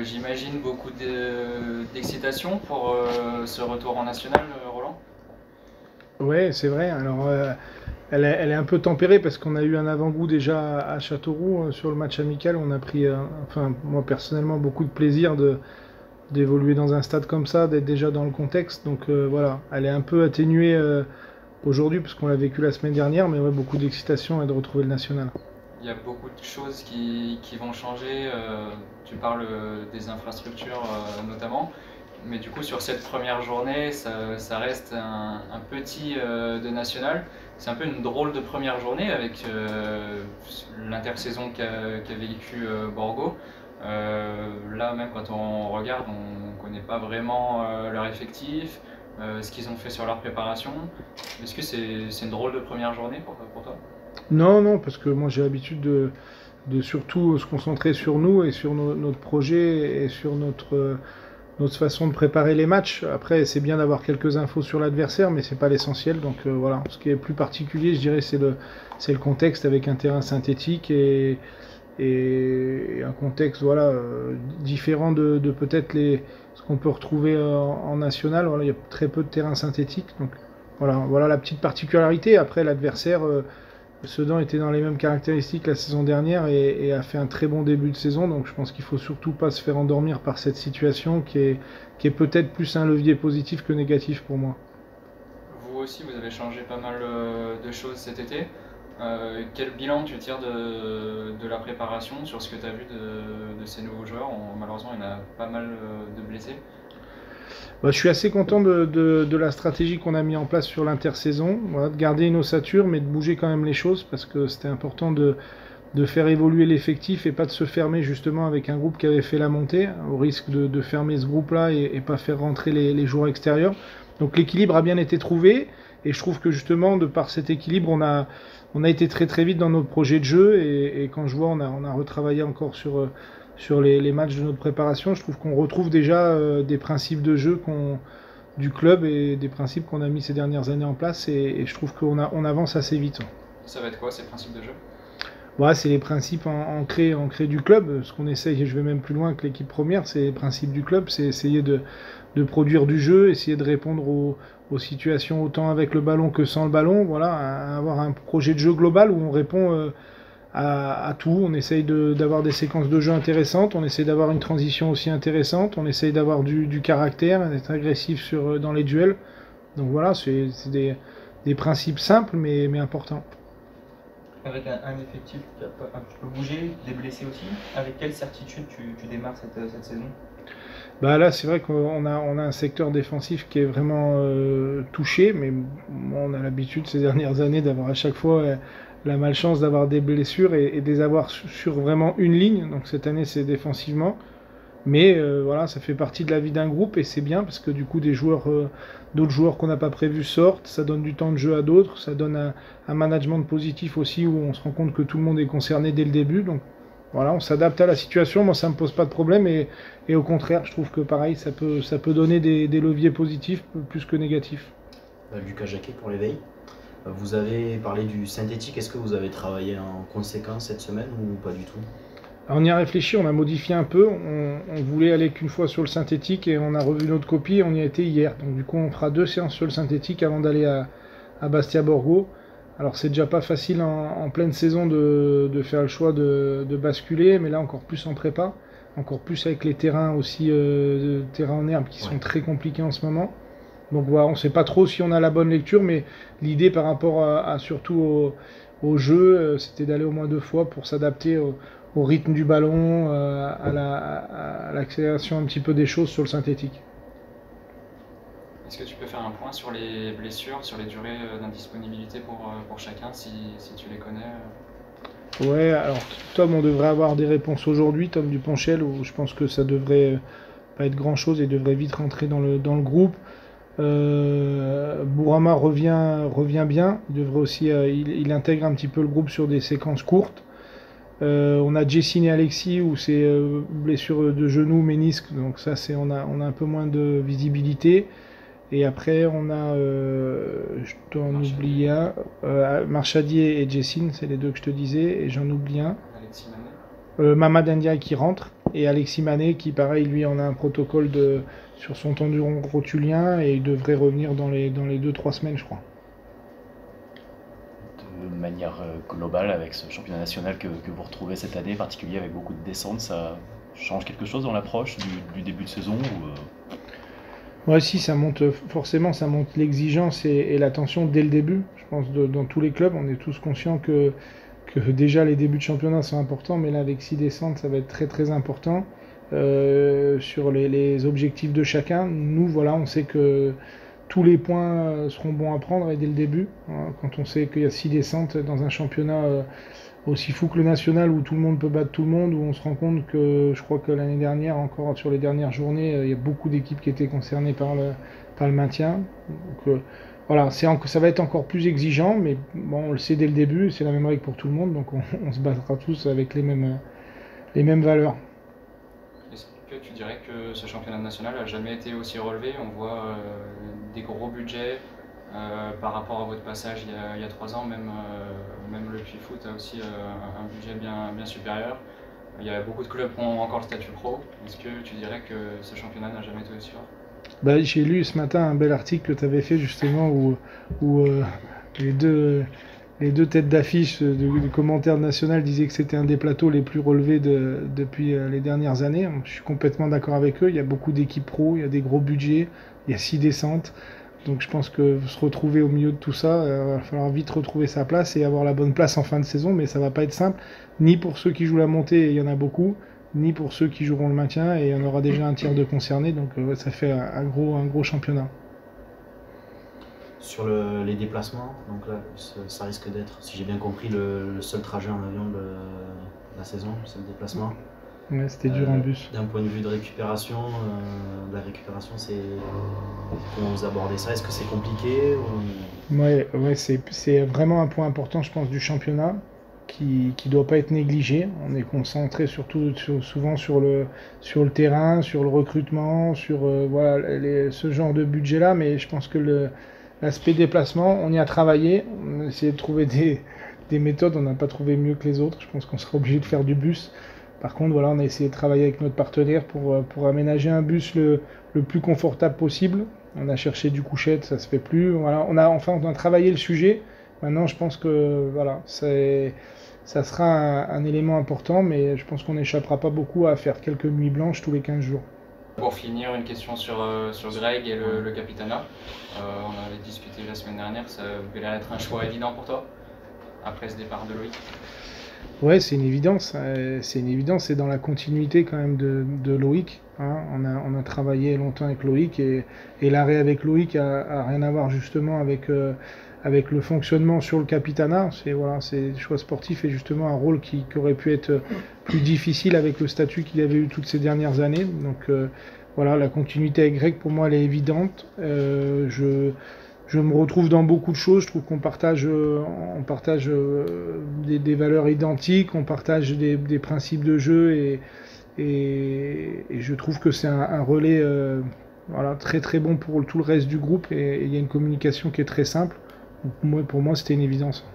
j'imagine beaucoup d'excitation pour ce retour en national, Roland. Ouais, c'est vrai. Alors, elle est un peu tempérée parce qu'on a eu un avant-goût déjà à Châteauroux sur le match amical. On a pris, enfin, moi personnellement, beaucoup de plaisir d'évoluer dans un stade comme ça, d'être déjà dans le contexte. Donc voilà, elle est un peu atténuée aujourd'hui parce qu'on l'a vécu la semaine dernière, mais ouais, beaucoup d'excitation et de retrouver le national. Il y a beaucoup de choses qui vont changer. Tu parles des infrastructures notamment. Mais du coup, sur cette première journée, ça reste un petit de national. C'est un peu une drôle de première journée avec l'intersaison qu'a vécu Borgo. Là, même quand on regarde, on ne connaît pas vraiment leur effectif, ce qu'ils ont fait sur leur préparation. Est-ce que c'est une drôle de première journée pour toi? Non, non, parce que moi j'ai l'habitude de surtout se concentrer sur nous et sur notre projet et sur notre façon de préparer les matchs. Après, c'est bien d'avoir quelques infos sur l'adversaire, mais c'est pas l'essentiel. Donc voilà, ce qui est plus particulier, je dirais, c'est le contexte avec un terrain synthétique et un contexte voilà différent de peut-être ce qu'on peut retrouver en national. Voilà, il y a très peu de terrains synthétiques. Donc voilà la petite particularité. Après, l'adversaire Sedan était dans les mêmes caractéristiques la saison dernière et a fait un très bon début de saison, donc je pense qu'il faut surtout pas se faire endormir par cette situation qui est peut-être plus un levier positif que négatif pour moi. Vous aussi, vous avez changé pas mal de choses cet été. Quel bilan tu tires de la préparation sur ce que tu as vu de ces nouveaux joueurs? Malheureusement, il y en a pas mal de blessés. Bah, je suis assez content de la stratégie qu'on a mis en place sur l'intersaison, voilà, de garder une ossature mais de bouger quand même les choses parce que c'était important de faire évoluer l'effectif et pas de se fermer justement avec un groupe qui avait fait la montée, au risque de fermer ce groupe-là et pas faire rentrer les joueurs extérieurs. Donc l'équilibre a bien été trouvé et je trouve que justement de par cet équilibre on a été très très vite dans notre projet de jeu et quand je vois on a retravaillé encore sur les matchs de notre préparation, je trouve qu'on retrouve déjà des principes de jeu du club et des principes qu'on a mis ces dernières années en place et je trouve qu'on avance assez vite. Ça va être quoi ces principes de jeu? Voilà, c'est les principes ancrés du club. Ce qu'on essaye, et je vais même plus loin que l'équipe première, c'est les principes du club, c'est essayer de produire du jeu, essayer de répondre aux situations autant avec le ballon que sans le ballon. Voilà, avoir un projet de jeu global où on répond à tout. On essaye d'avoir des séquences de jeu intéressantes, on essaye d'avoir une transition aussi intéressante, on essaye d'avoir du caractère, d'être agressif dans les duels. Donc voilà, c'est des principes simples mais importants. Avec un effectif qui a un petit peu bougé, des blessés aussi, avec quelle certitude tu démarres cette saison? Bah là, c'est vrai qu'on a un secteur défensif qui est vraiment touché, mais bon, on a l'habitude ces dernières années d'avoir à chaque fois la malchance d'avoir des blessures et de les avoir sur vraiment une ligne. Donc cette année, c'est défensivement. Mais voilà, ça fait partie de la vie d'un groupe et c'est bien parce que du coup, d'autres joueurs qu'on n'a pas prévus sortent, ça donne du temps de jeu à d'autres, ça donne un management positif aussi où on se rend compte que tout le monde est concerné dès le début. Donc voilà, on s'adapte à la situation. Moi, ça me pose pas de problème et au contraire, je trouve que pareil, ça peut donner des leviers positifs plus que négatifs. Lucas Jacquet pour l'éveil. Vous avez parlé du synthétique, est-ce que vous avez travaillé en conséquence cette semaine ou pas du tout? Alors, on y a réfléchi, on a modifié un peu. On voulait aller qu'une fois sur le synthétique et on a revu notre copie et on y a été hier. Donc du coup, on fera 2 séances sur le synthétique avant d'aller à Bastia Borgo. Alors c'est déjà pas facile en pleine saison de faire le choix de basculer, mais là encore plus en prépa, encore plus avec les terrains aussi, terrains en herbe qui sont Ouais. très compliqués en ce moment. Donc voilà, on ne sait pas trop si on a la bonne lecture, mais l'idée par rapport surtout au jeu, c'était d'aller au moins 2 fois pour s'adapter au rythme du ballon, à l'accélération un petit peu des choses sur le synthétique. Est-ce que tu peux faire un point sur les blessures, sur les durées d'indisponibilité pour chacun, si tu les connais? Ouais, alors Tom, on devrait avoir des réponses aujourd'hui, Tom Duponchel, où je pense que ça devrait pas être grand-chose et devrait vite rentrer dans le groupe. Bourama revient bien, il devrait aussi, il intègre un petit peu le groupe sur des séquences courtes. On a Jessine et Alexis où c'est blessure de genou, ménisque, donc ça on a un peu moins de visibilité. Et après on a, je t'en oublie un, Marchadier et Jessine, c'est les deux que je te disais, et j'en oublie un. Alexis Manet? Mamad Ndiaye qui rentre. et Alexis Manet qui pareil lui en a un protocole sur son tendon rotulien et il devrait revenir dans les 2-3 semaines je crois. De manière globale, avec ce championnat national que vous retrouvez cette année, particulier avec beaucoup de descentes, ça change quelque chose dans l'approche du début de saison ou, Ouais, si, ça monte forcément, ça monte l'exigence et la tension dès le début. Je pense dans tous les clubs, on est tous conscients que déjà les débuts de championnat sont importants, mais là avec 6 descentes, ça va être très très important. Sur les objectifs de chacun, nous voilà, on sait que tous les points seront bons à prendre et dès le début, hein, quand on sait qu'il y a 6 descentes dans un championnat aussi fou que le national où tout le monde peut battre tout le monde, où on se rend compte que je crois que l'année dernière, encore sur les dernières journées, il y a beaucoup d'équipes qui étaient concernées par le maintien. Donc, voilà, ça va être encore plus exigeant, mais bon, on le sait dès le début, c'est la même règle pour tout le monde, donc on se battra tous avec les mêmes valeurs. Est-ce que tu dirais que ce championnat national a jamais été aussi relevé? On voit des gros budgets par rapport à votre passage il y a 3 ans, même le Puy Foot a aussi un budget bien supérieur. Il y a beaucoup de clubs qui ont encore le statut pro. Est-ce que tu dirais que ce championnat n'a jamais été aussi fort? Bah, j'ai lu ce matin un bel article que tu avais fait justement où les deux têtes d'affiche du commentaire national disaient que c'était un des plateaux les plus relevés depuis les dernières années. Je suis complètement d'accord avec eux. Il y a beaucoup d'équipes pro, il y a des gros budgets, il y a 6 descentes. Donc je pense que se retrouver au milieu de tout ça, il va falloir vite retrouver sa place et avoir la bonne place en fin de saison, mais ça va pas être simple, ni pour ceux qui jouent la montée, et il y en a beaucoup, ni pour ceux qui joueront le maintien, et il y en aura déjà un tiers de concernés, donc ça fait un gros championnat. Sur les déplacements, donc là, ça risque d'être, si j'ai bien compris, le seul trajet en avion de la saison, c'est le déplacement. Ouais, c'était dur en bus. D'un point de vue de récupération, c'est comment vous abordez ça? Est-ce que c'est compliqué ou... Ouais, c'est vraiment un point important, je pense, du championnat qui doit pas être négligé. On est concentré souvent sur le terrain, sur le recrutement, sur voilà, ce genre de budget-là, mais je pense que l'aspect déplacement, on y a travaillé, on a essayé de trouver des méthodes, on n'a pas trouvé mieux que les autres. Je pense qu'on sera obligé de faire du bus. Par contre, voilà, on a essayé de travailler avec notre partenaire pour aménager un bus le plus confortable possible. On a cherché du couchette, ça se fait plus. Voilà, on a travaillé le sujet. Maintenant, je pense que voilà, ça sera un élément important, mais je pense qu'on n'échappera pas beaucoup à faire quelques nuits blanches tous les 15 jours. Pour finir, une question sur Greg et le Capitana. On avait discuté la semaine dernière, ça avait l'air d'être un choix évident pour toi, après ce départ de Loïc? Ouais, c'est une évidence. C'est dans la continuité quand même de Loïc. Hein. On a travaillé longtemps avec Loïc et l'arrêt avec Loïc a rien à voir justement avec le fonctionnement sur le Capitana. C'est des choix sportifs et justement un rôle qui aurait pu être plus difficile avec le statut qu'il avait eu toutes ces dernières années. Donc voilà, la continuité avec Greg pour moi elle est évidente. Je me retrouve dans beaucoup de choses, je trouve qu'on partage des valeurs identiques, on partage des principes de jeu et je trouve que c'est un relais voilà, très très bon pour tout le reste du groupe et il y a une communication qui est très simple. Donc, pour moi c'était une évidence.